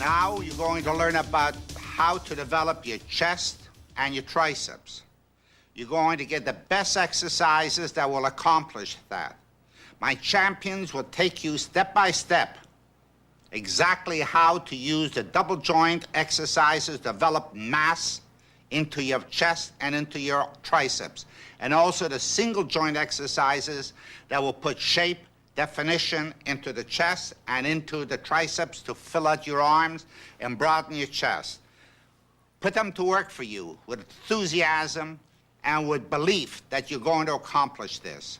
Now you're going to learn about how to develop your chest and your triceps. You're going to get the best exercises that will accomplish that. My champions will take you step by step exactly how to use the double joint exercises, develop mass into your chest and into your triceps, and also the single joint exercises that will put shape, definition into the chest and into the triceps to fill out your arms and broaden your chest. Put them to work for you with enthusiasm and with belief that you're going to accomplish this.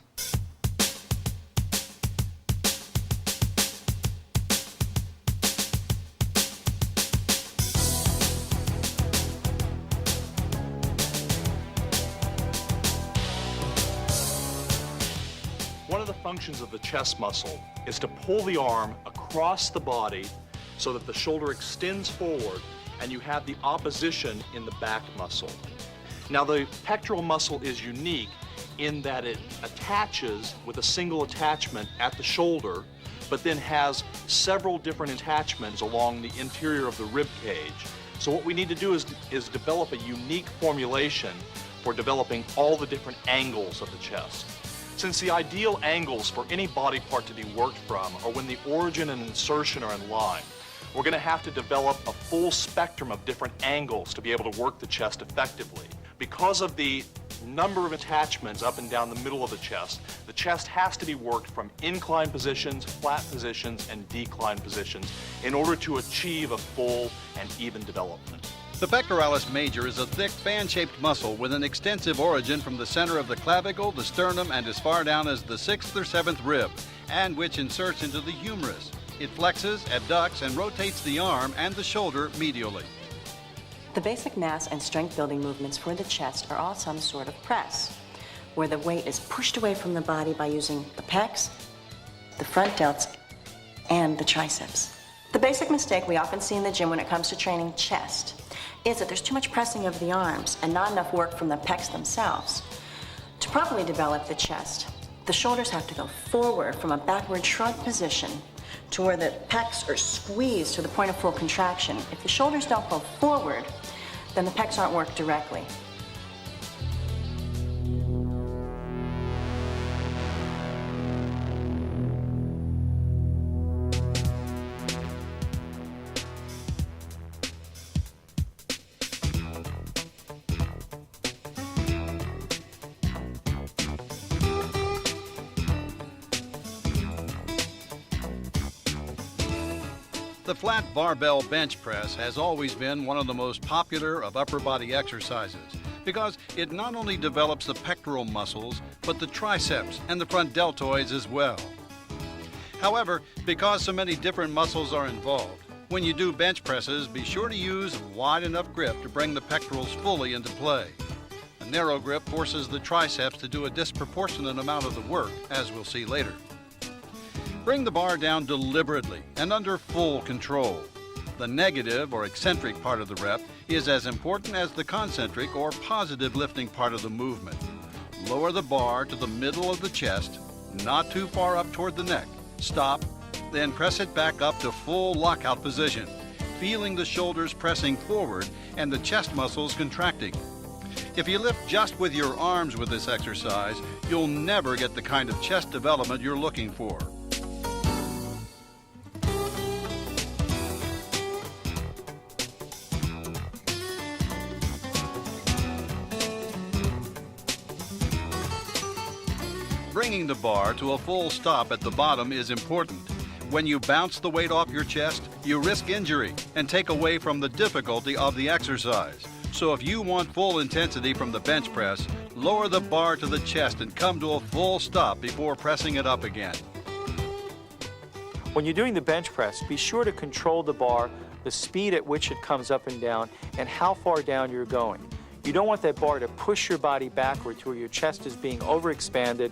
One of the functions of the chest muscle is to pull the arm across the body so that the shoulder extends forward and you have the opposition in the back muscle. Now the pectoral muscle is unique in that it attaches with a single attachment at the shoulder, but then has several different attachments along the interior of the rib cage. So what we need to do is develop a unique formulation for developing all the different angles of the chest. Since the ideal angles for any body part to be worked from are when the origin and insertion are in line, we're going to have to develop a full spectrum of different angles to be able to work the chest effectively. Because of the number of attachments up and down the middle of the chest has to be worked from inclined positions, flat positions, and declined positions in order to achieve a full and even development. The pectoralis major is a thick fan-shaped muscle with an extensive origin from the center of the clavicle, the sternum, and as far down as the 6th or 7th rib, and which inserts into the humerus. It flexes, abducts, and rotates the arm and the shoulder medially. The basic mass and strength building movements for the chest are all some sort of press, where the weight is pushed away from the body by using the pecs, the front delts, and the triceps. The basic mistake we often see in the gym when it comes to training chest is that there's too much pressing of the arms and not enough work from the pecs themselves. To properly develop the chest, the shoulders have to go forward from a backward shrug position to where the pecs are squeezed to the point of full contraction. If the shoulders don't go forward, then the pecs aren't worked directly. The flat barbell bench press has always been one of the most popular of upper body exercises because it not only develops the pectoral muscles, but the triceps and the front deltoids as well. However, because so many different muscles are involved, when you do bench presses, be sure to use a wide enough grip to bring the pectorals fully into play. A narrow grip forces the triceps to do a disproportionate amount of the work, as we'll see later. Bring the bar down deliberately and under full control. The negative or eccentric part of the rep is as important as the concentric or positive lifting part of the movement. Lower the bar to the middle of the chest, not too far up toward the neck. Stop, then press it back up to full lockout position, feeling the shoulders pressing forward and the chest muscles contracting. If you lift just with your arms with this exercise, you'll never get the kind of chest development you're looking for. Bringing the bar to a full stop at the bottom is important. When you bounce the weight off your chest, you risk injury and take away from the difficulty of the exercise. So if you want full intensity from the bench press, lower the bar to the chest and come to a full stop before pressing it up again. When you're doing the bench press, be sure to control the bar, the speed at which it comes up and down, and how far down you're going. You don't want that bar to push your body backward to where your chest is being overexpanded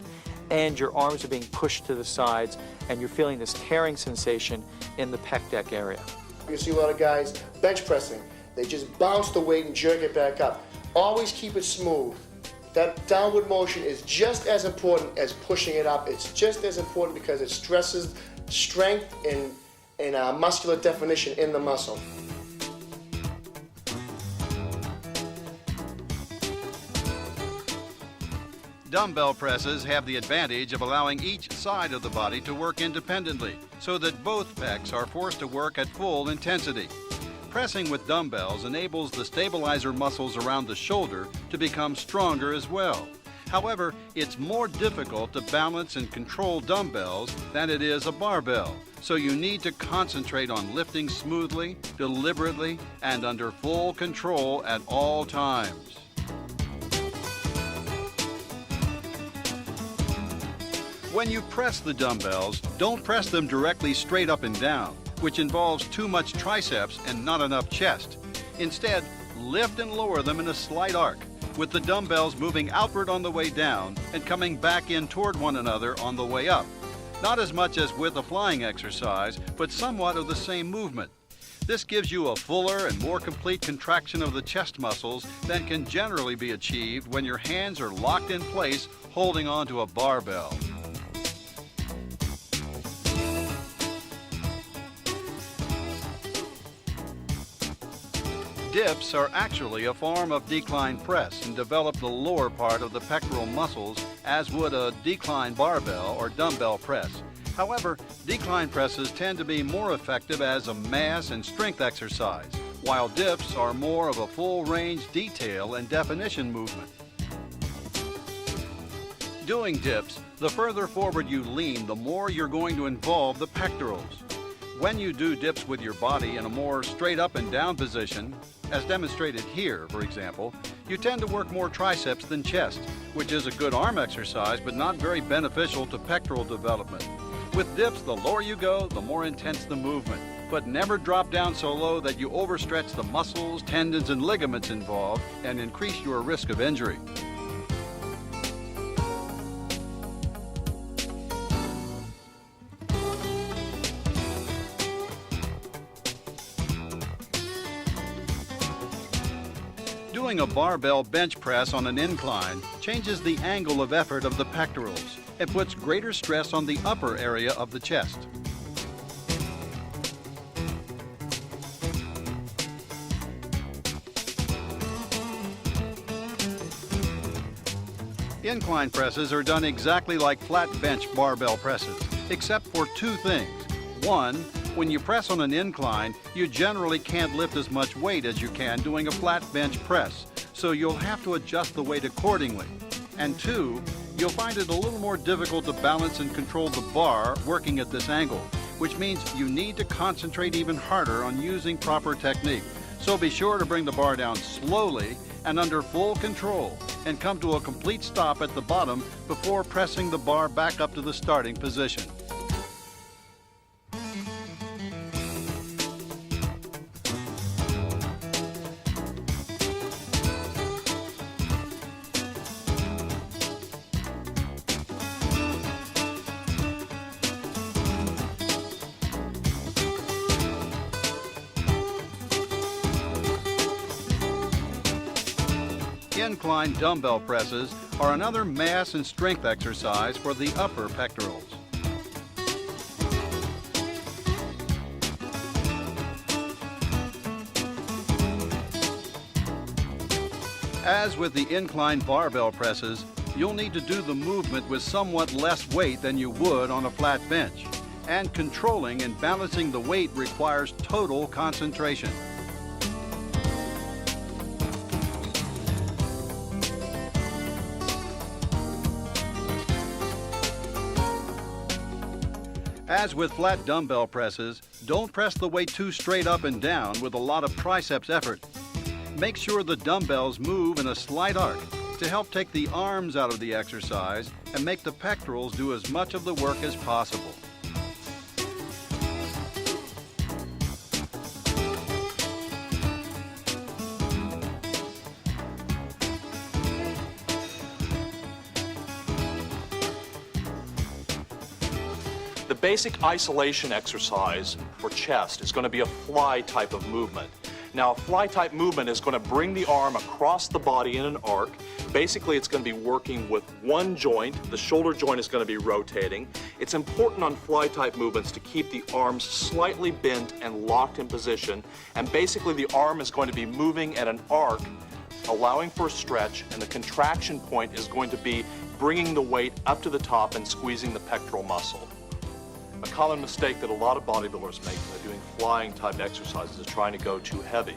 and your arms are being pushed to the sides and you're feeling this tearing sensation in the pec deck area. You see a lot of guys bench pressing. They just bounce the weight and jerk it back up. Always keep it smooth. That downward motion is just as important as pushing it up. It's just as important because it stresses strength and and muscular definition in the muscle. Dumbbell presses have the advantage of allowing each side of the body to work independently, so that both pecs are forced to work at full intensity. Pressing with dumbbells enables the stabilizer muscles around the shoulder to become stronger as well. However, it's more difficult to balance and control dumbbells than it is a barbell, so you need to concentrate on lifting smoothly, deliberately, and under full control at all times. When you press the dumbbells, don't press them directly straight up and down, which involves too much triceps and not enough chest. Instead, lift and lower them in a slight arc, with the dumbbells moving outward on the way down and coming back in toward one another on the way up. Not as much as with a flying exercise, but somewhat of the same movement. This gives you a fuller and more complete contraction of the chest muscles than can generally be achieved when your hands are locked in place holding onto a barbell. Dips are actually a form of decline press and develop the lower part of the pectoral muscles as would a decline barbell or dumbbell press. However, decline presses tend to be more effective as a mass and strength exercise, while dips are more of a full-range detail and definition movement. Doing dips, the further forward you lean, the more you're going to involve the pectorals. When you do dips with your body in a more straight up and down position, as demonstrated here, for example, you tend to work more triceps than chest, which is a good arm exercise but not very beneficial to pectoral development. With dips, the lower you go, the more intense the movement, but never drop down so low that you overstretch the muscles, tendons, and ligaments involved and increase your risk of injury. Doing a barbell bench press on an incline changes the angle of effort of the pectorals and puts greater stress on the upper area of the chest. Incline presses are done exactly like flat bench barbell presses, except for two things. One, when you press on an incline, you generally can't lift as much weight as you can doing a flat bench press, so you'll have to adjust the weight accordingly. And two, you'll find it a little more difficult to balance and control the bar working at this angle, which means you need to concentrate even harder on using proper technique. So be sure to bring the bar down slowly and under full control, and come to a complete stop at the bottom before pressing the bar back up to the starting position. Incline dumbbell presses are another mass and strength exercise for the upper pectorals. As with the incline barbell presses, you'll need to do the movement with somewhat less weight than you would on a flat bench, and controlling and balancing the weight requires total concentration. As with flat dumbbell presses, don't press the weight too straight up and down with a lot of triceps effort. Make sure the dumbbells move in a slight arc to help take the arms out of the exercise and make the pectorals do as much of the work as possible. The basic isolation exercise for chest is going to be a fly type of movement. Now, a fly type movement is going to bring the arm across the body in an arc, basically it's going to be working with one joint. The shoulder joint is going to be rotating. It's important on fly type movements to keep the arms slightly bent and locked in position. And basically the arm is going to be moving at an arc, allowing for a stretch, and the contraction point is going to be bringing the weight up to the top and squeezing the pectoral muscle. A common mistake that a lot of bodybuilders make when they're doing flying type exercises is trying to go too heavy.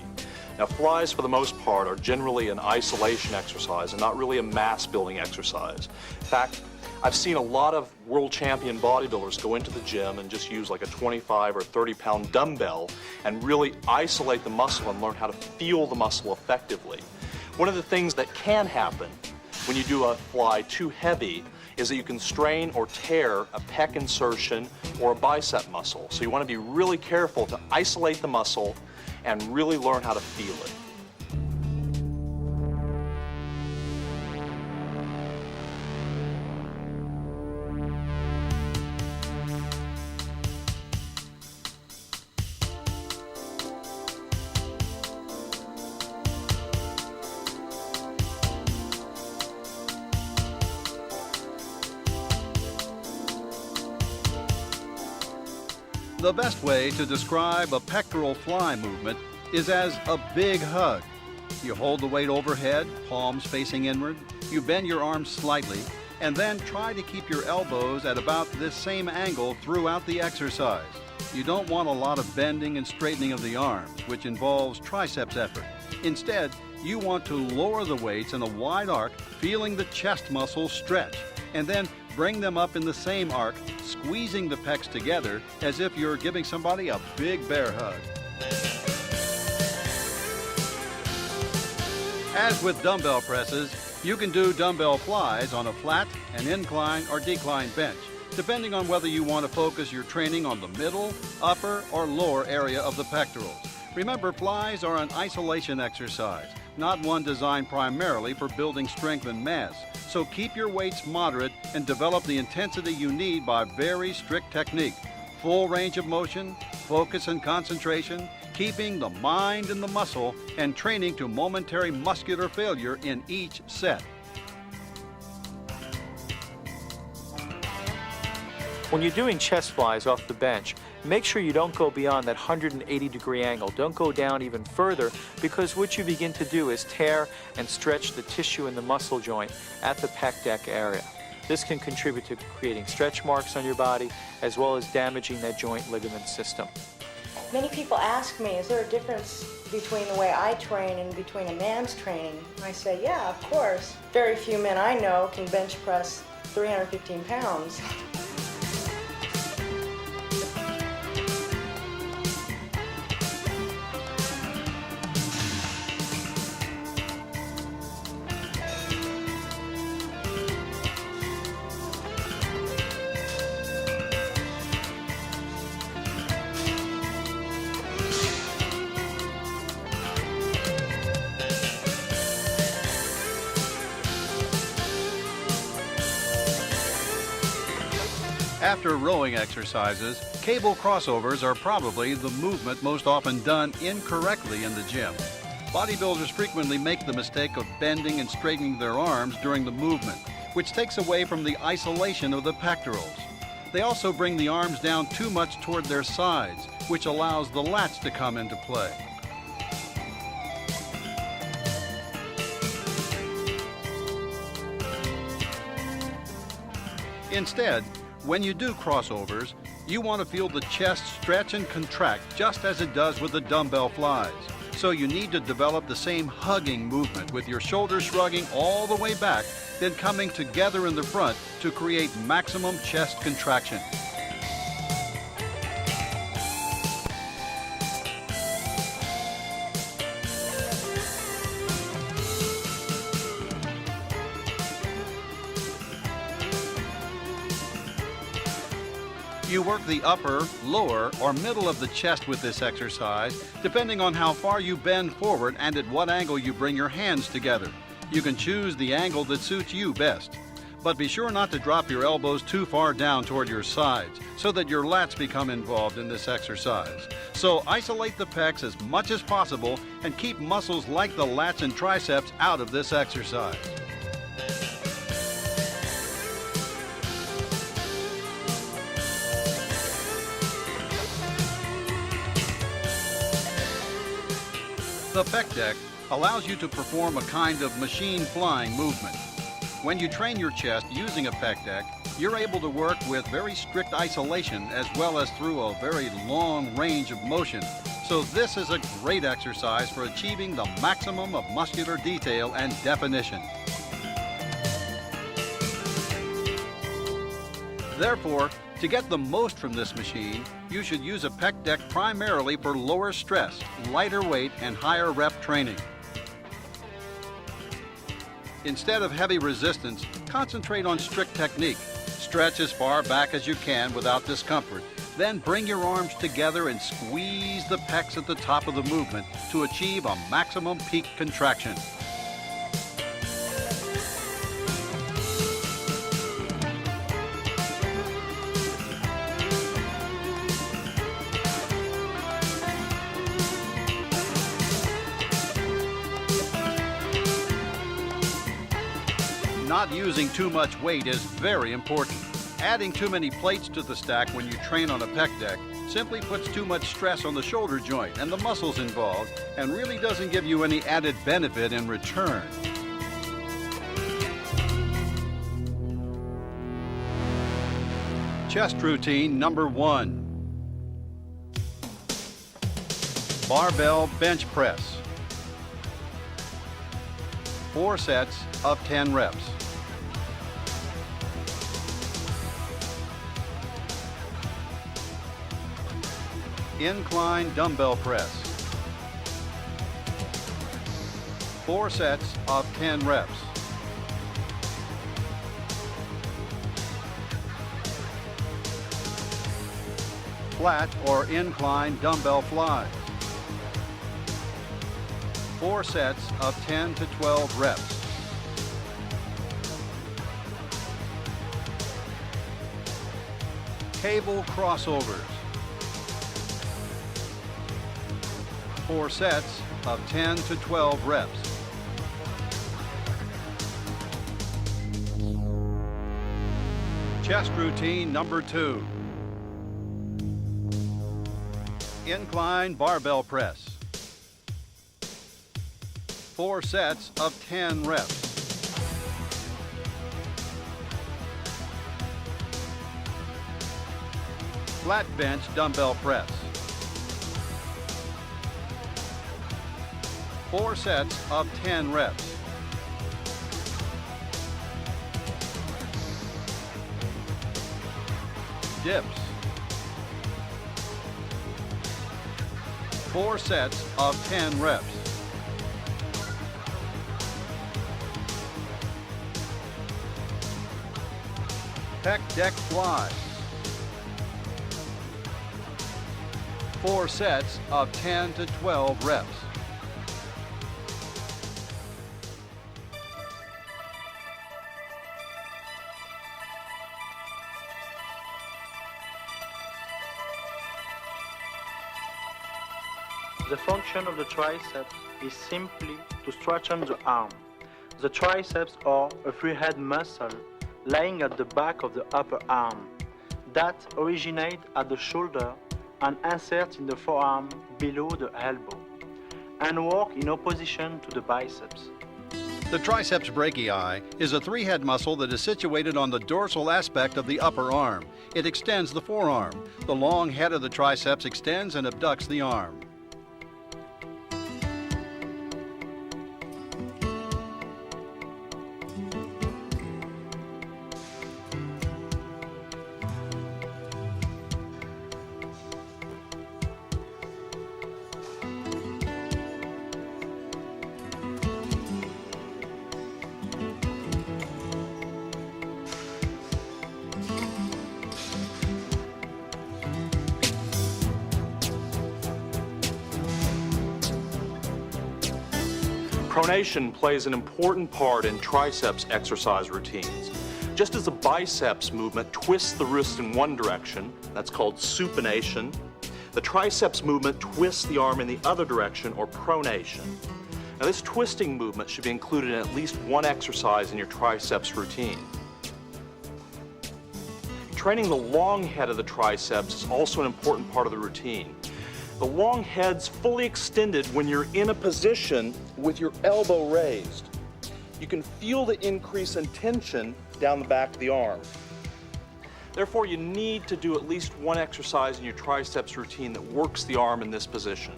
Now, flies, for the most part, are generally an isolation exercise and not really a mass building exercise. In fact, I've seen a lot of world champion bodybuilders go into the gym and just use like a 25 or 30-pound dumbbell and really isolate the muscle and learn how to feel the muscle effectively. One of the things that can happen when you do a fly too heavy is that you can strain or tear a pec insertion or a bicep muscle. So you want to be really careful to isolate the muscle and really learn how to feel it. The best way to describe a pectoral fly movement is as a big hug. You hold the weight overhead, palms facing inward. You bend your arms slightly, and then try to keep your elbows at about this same angle throughout the exercise. You don't want a lot of bending and straightening of the arms, which involves triceps effort. Instead, you want to lower the weights in a wide arc, feeling the chest muscles stretch, and then bring them up in the same arc, squeezing the pecs together as if you're giving somebody a big bear hug. As with dumbbell presses, you can do dumbbell flies on a flat, an incline, or decline bench, depending on whether you want to focus your training on the middle, upper, or lower area of the pectorals. Remember, flies are an isolation exercise, not one designed primarily for building strength and mass. So keep your weights moderate and develop the intensity you need by very strict technique. Full range of motion, focus and concentration, keeping the mind in the muscle, and training to momentary muscular failure in each set. When you're doing chest flies off the bench, make sure you don't go beyond that 180-degree angle. Don't go down even further, because what you begin to do is tear and stretch the tissue in the muscle joint at the pec deck area. This can contribute to creating stretch marks on your body, as well as damaging that joint ligament system. Many people ask me, is there a difference between the way I train and between a man's training? I say, yeah, of course. Very few men I know can bench press 315 pounds. After rowing exercises, cable crossovers are probably the movement most often done incorrectly in the gym. Bodybuilders frequently make the mistake of bending and straightening their arms during the movement, which takes away from the isolation of the pectorals. They also bring the arms down too much toward their sides, which allows the lats to come into play. Instead, when you do crossovers, you want to feel the chest stretch and contract just as it does with the dumbbell flies. So you need to develop the same hugging movement with your shoulders shrugging all the way back, then coming together in the front to create maximum chest contraction. You work the upper, lower, or middle of the chest with this exercise, depending on how far you bend forward and at what angle you bring your hands together. You can choose the angle that suits you best. But be sure not to drop your elbows too far down toward your sides, so that your lats become involved in this exercise. So isolate the pecs as much as possible and keep muscles like the lats and triceps out of this exercise. The pec deck allows you to perform a kind of machine flying movement. When you train your chest using a pec deck, you're able to work with very strict isolation as well as through a very long range of motion. So this is a great exercise for achieving the maximum of muscular detail and definition. Therefore, to get the most from this machine, you should use a pec deck primarily for lower stress, lighter weight, and higher rep training. Instead of heavy resistance, concentrate on strict technique. Stretch as far back as you can without discomfort. Then bring your arms together and squeeze the pecs at the top of the movement to achieve a maximum peak contraction. Not using too much weight is very important. Adding too many plates to the stack when you train on a pec deck simply puts too much stress on the shoulder joint and the muscles involved and really doesn't give you any added benefit in return. Chest routine number 1. Barbell bench press. 4 sets of 10 reps. Incline dumbbell press. 4 sets of 10 reps. Flat or incline dumbbell flies. 4 sets of 10 to 12 reps. Cable crossovers. 4 sets of 10 to 12 reps. Chest routine number 2. Incline barbell press. 4 sets of 10 reps. Flat bench dumbbell press. 4 sets of 10 reps. Dips. 4 sets of 10 reps. Pec deck flies. 4 sets of 10 to 12 reps. The function of the triceps is simply to strengthen the arm. The triceps are a free-head muscle lying at the back of the upper arm that originate at the shoulder and insert in the forearm below the elbow and work in opposition to the biceps. The triceps brachii is a 3-head muscle that is situated on the dorsal aspect of the upper arm. It extends the forearm. The long head of the triceps extends and abducts the arm. Pronation plays an important part in triceps exercise routines. Just as the biceps movement twists the wrist in one direction, that's called supination, the triceps movement twists the arm in the other direction, or pronation. Now, this twisting movement should be included in at least one exercise in your triceps routine. Training the long head of the triceps is also an important part of the routine. The long head's fully extended when you're in a position with your elbow raised. You can feel the increase in tension down the back of the arm. Therefore, you need to do at least one exercise in your triceps routine that works the arm in this position.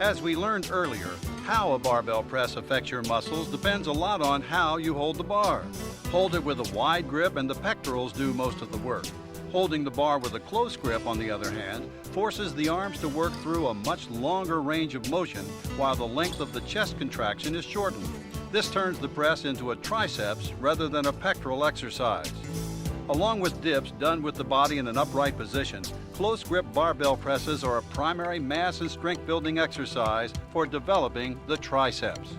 As we learned earlier, how a barbell press affects your muscles depends a lot on how you hold the bar. Hold it with a wide grip and the pectorals do most of the work. Holding the bar with a close grip, on the other hand, forces the arms to work through a much longer range of motion while the length of the chest contraction is shortened. This turns the press into a triceps rather than a pectoral exercise. Along with dips done with the body in an upright position, close grip barbell presses are a primary mass and strength building exercise for developing the triceps.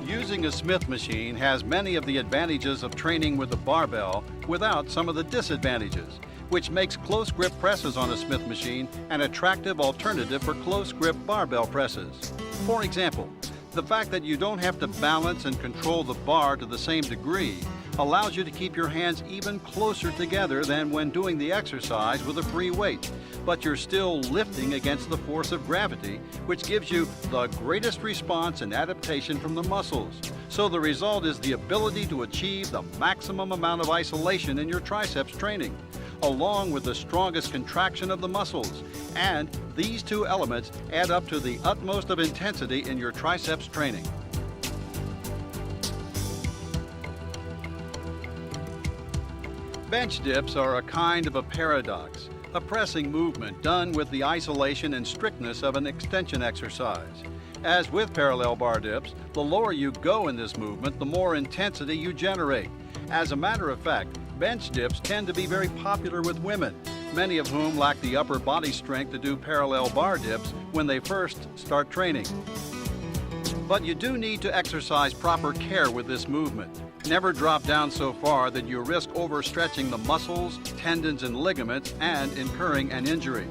Using a Smith machine has many of the advantages of training with a barbell without some of the disadvantages, which makes close grip presses on a Smith machine an attractive alternative for close grip barbell presses. For example, the fact that you don't have to balance and control the bar to the same degree allows you to keep your hands even closer together than when doing the exercise with a free weight, but you're still lifting against the force of gravity, which gives you the greatest response and adaptation from the muscles. So the result is the ability to achieve the maximum amount of isolation in your triceps training, along with the strongest contraction of the muscles. And these two elements add up to the utmost of intensity in your triceps training. Bench dips are a kind of a paradox, a pressing movement done with the isolation and strictness of an extension exercise. As with parallel bar dips, the lower you go in this movement, the more intensity you generate. As a matter of fact, bench dips tend to be very popular with women, many of whom lack the upper body strength to do parallel bar dips when they first start training. But you do need to exercise proper care with this movement. Never drop down so far that you risk overstretching the muscles, tendons, and ligaments and incurring an injury.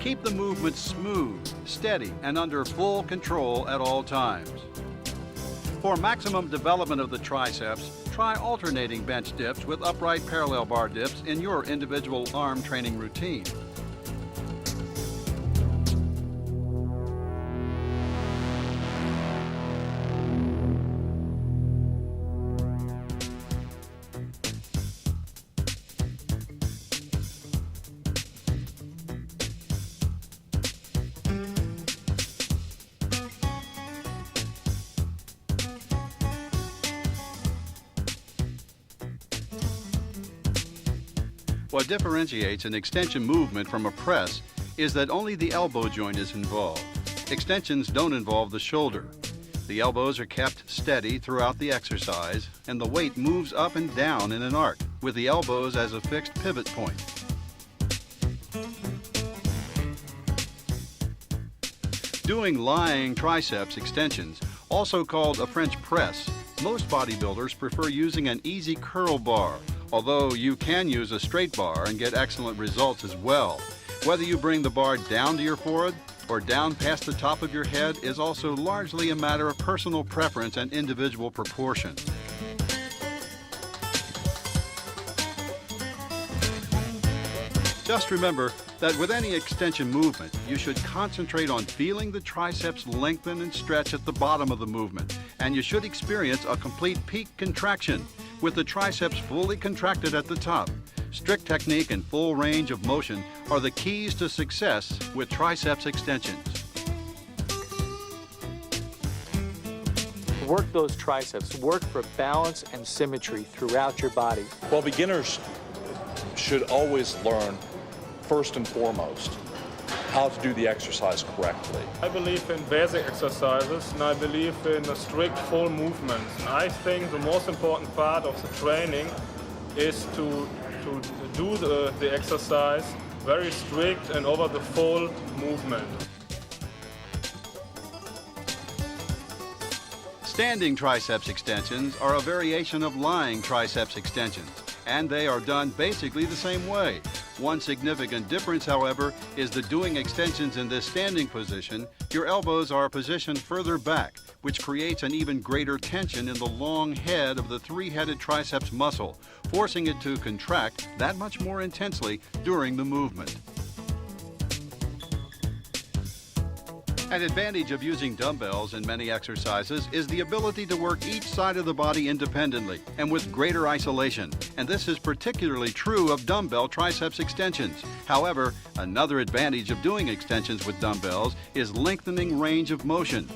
Keep the movement smooth, steady, and under full control at all times. For maximum development of the triceps, try alternating bench dips with upright parallel bar dips in your individual arm training routine. What differentiates an extension movement from a press is that only the elbow joint is involved. Extensions don't involve the shoulder. The elbows are kept steady throughout the exercise, and the weight moves up and down in an arc, with the elbows as a fixed pivot point. Doing lying triceps extensions, also called a French press, most bodybuilders prefer using an easy curl bar, although you can use a straight bar and get excellent results as well. Whether you bring the bar down to your forehead or down past the top of your head is also largely a matter of personal preference and individual proportion. Just remember that with any extension movement, you should concentrate on feeling the triceps lengthen and stretch at the bottom of the movement, and you should experience a complete peak contraction, with the triceps fully contracted at the top. Strict technique and full range of motion are the keys to success with triceps extensions. Work those triceps. Work for balance and symmetry throughout your body. Well, beginners should always learn, first and foremost, how to do the exercise correctly. I believe in basic exercises and I believe in a strict full movement. And I think the most important part of the training is to do the exercise very strict and over the full movement. Standing triceps extensions are a variation of lying triceps extensions, and they are done basically the same way. One significant difference, however, is that doing extensions in this standing position, your elbows are positioned further back, which creates an even greater tension in the long head of the three-headed triceps muscle, forcing it to contract that much more intensely during the movement. An advantage of using dumbbells in many exercises is the ability to work each side of the body independently and with greater isolation, and this is particularly true of dumbbell triceps extensions. However, another advantage of doing extensions with dumbbells is lengthening range of motion.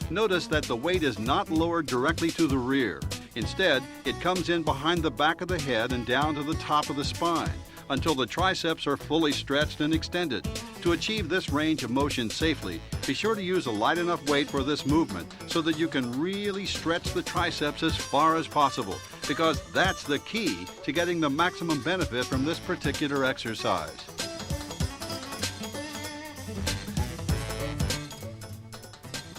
Notice that the weight is not lowered directly to the rear. Instead, it comes in behind the back of the head and down to the top of the spine, until the triceps are fully stretched and extended. To achieve this range of motion safely, be sure to use a light enough weight for this movement so that you can really stretch the triceps as far as possible, because that's the key to getting the maximum benefit from this particular exercise.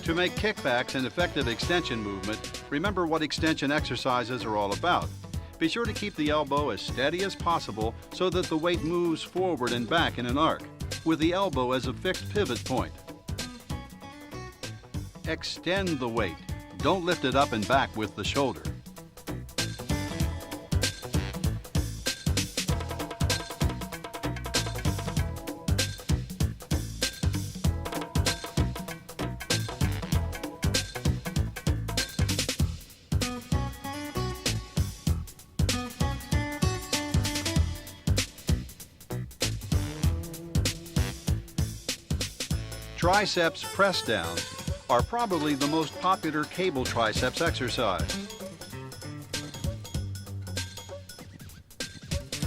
To make kickbacks an effective extension movement, remember what extension exercises are all about. Be sure to keep the elbow as steady as possible so that the weight moves forward and back in an arc, with the elbow as a fixed pivot point. Extend the weight. Don't lift it up and back with the shoulder. Triceps press downs are probably the most popular cable triceps exercise.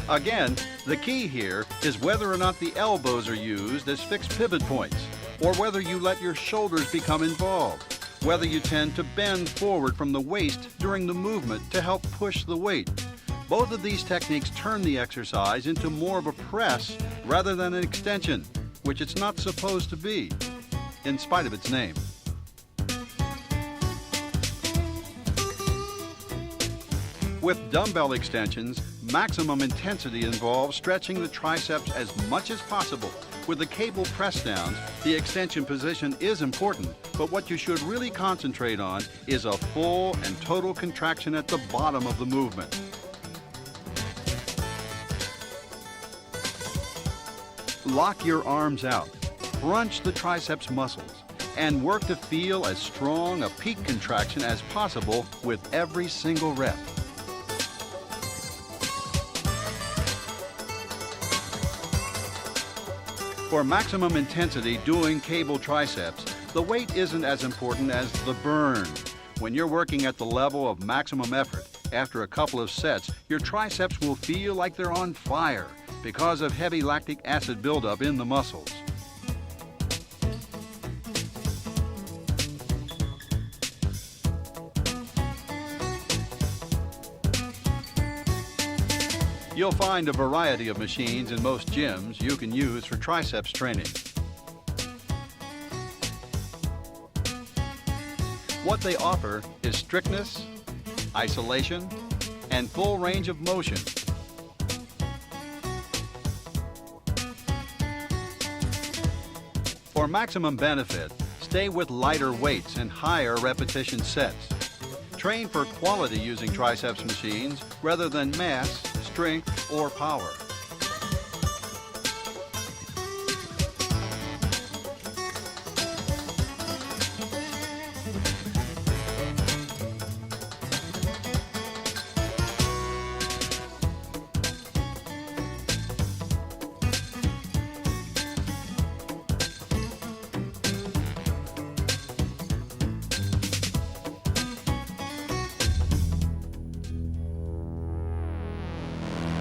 Again, the key here is whether or not the elbows are used as fixed pivot points, or whether you let your shoulders become involved, whether you tend to bend forward from the waist during the movement to help push the weight. Both of these techniques turn the exercise into more of a press rather than an extension, which it's not supposed to be, in spite of its name. With dumbbell extensions, maximum intensity involves stretching the triceps as much as possible. With the cable press downs, the extension position is important, but what you should really concentrate on is a full and total contraction at the bottom of the movement. Lock your arms out, crunch the triceps muscles, and work to feel as strong a peak contraction as possible with every single rep. For maximum intensity doing cable triceps, the weight isn't as important as the burn. When you're working at the level of maximum effort, after a couple of sets, your triceps will feel like they're on fire because of heavy lactic acid buildup in the muscles. You'll find a variety of machines in most gyms you can use for triceps training. What they offer is strictness, isolation, and full range of motion. For maximum benefit, stay with lighter weights and higher repetition sets. Train for quality using triceps machines rather than mass, strength, or power.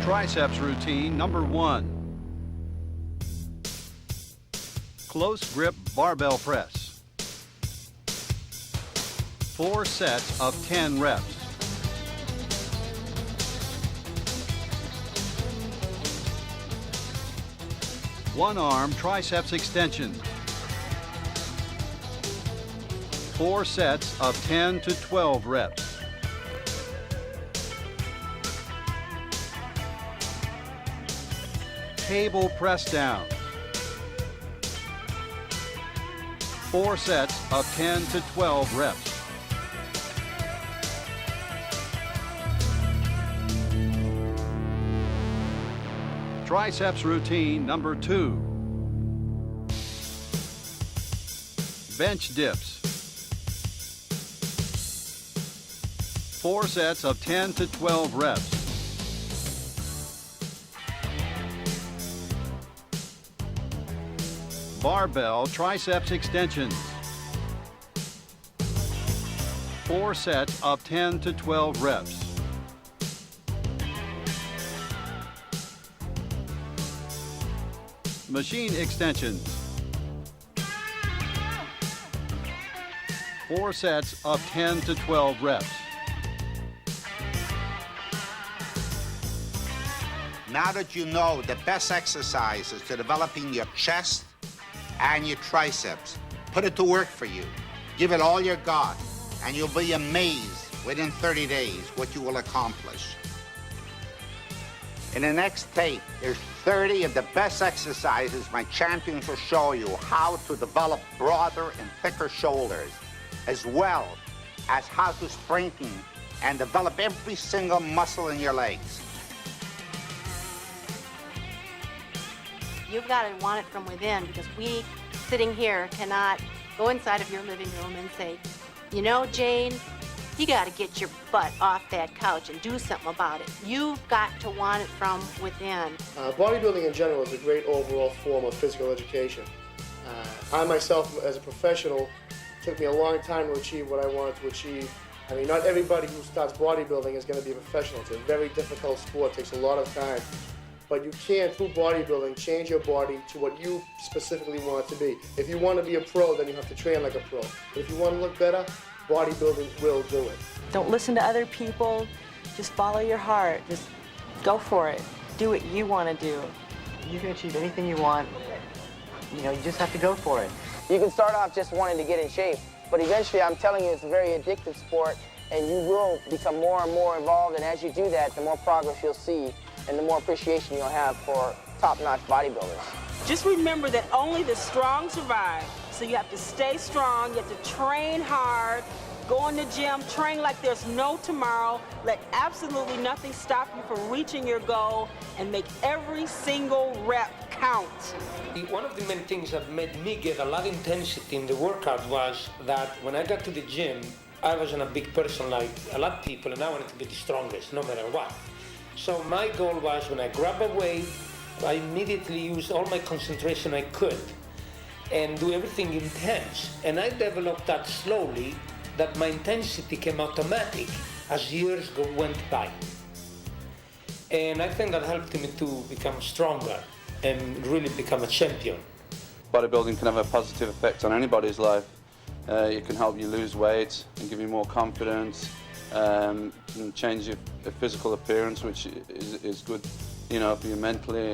Triceps routine number 1. Close grip barbell press. 4 sets of 10 reps. One arm triceps extension. 4 sets of 10 to 12 reps. Table press downs. 4 sets of 10 to 12 reps. Triceps routine number 2. Bench dips. 4 sets of 10 to 12 reps. Barbell triceps extensions. 4 sets of 10 to 12 reps. Machine extensions. 4 sets of 10 to 12 reps. Now that you know the best exercises to developing your chest and your triceps, put it to work for you. Give it all you got, and you'll be amazed within 30 days what you will accomplish. In the next tape, there's 30 of the best exercises my champions will show you how to develop broader and thicker shoulders, as well as how to strengthen and develop every single muscle in your legs. You've got to want it from within, because we, sitting here, cannot go inside of your living room and say, you know, Jane, you got to get your butt off that couch and do something about it. You've got to want it from within. Bodybuilding in general is a great overall form of physical education. I myself, as a professional, took me a long time to achieve what I wanted to achieve. I mean, not everybody who starts bodybuilding is going to be a professional. It's a very difficult sport, it takes a lot of time. But you can, through bodybuilding, change your body to what you specifically want it to be. If you want to be a pro, then you have to train like a pro. But if you want to look better, bodybuilding will do it. Don't listen to other people. Just follow your heart. Just go for it. Do what you want to do. You can achieve anything you want. You know, you just have to go for it. You can start off just wanting to get in shape, but eventually, I'm telling you, it's a very addictive sport, and you will become more and more involved, and as you do that, the more progress you'll see and the more appreciation you'll have for top-notch bodybuilders. Just remember that only the strong survive. So you have to stay strong, you have to train hard, go in the gym, train like there's no tomorrow, let absolutely nothing stop you from reaching your goal, and make every single rep count. One of the main things that made me get a lot of intensity in the workout was that when I got to the gym, I wasn't a big person like a lot of people, and I wanted to be the strongest, no matter what. So my goal was, when I grab a weight, I immediately used all my concentration I could and do everything intense. And I developed that slowly, that my intensity came automatic as years went by. And I think that helped me to become stronger and really become a champion. Bodybuilding can have a positive effect on anybody's life. It can help you lose weight and give you more confidence, and change your physical appearance, which is good, you know, for you mentally.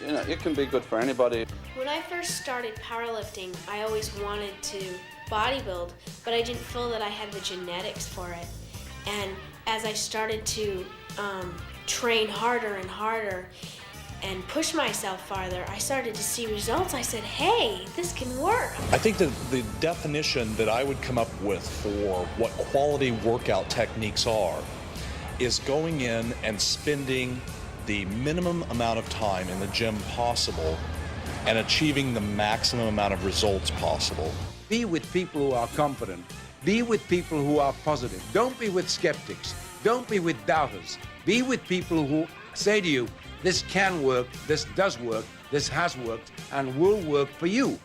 You know, it can be good for anybody. When I first started powerlifting, I always wanted to bodybuild, but I didn't feel that I had the genetics for it. And as I started to train harder and harder and push myself farther, I started to see results. I said, hey, this can work. I think that the definition that I would come up with for what quality workout techniques are is going in and spending the minimum amount of time in the gym possible and achieving the maximum amount of results possible. Be with people who are confident. Be with people who are positive. Don't be with skeptics. Don't be with doubters. Be with people who say to you, this can work, this does work, this has worked, and will work for you.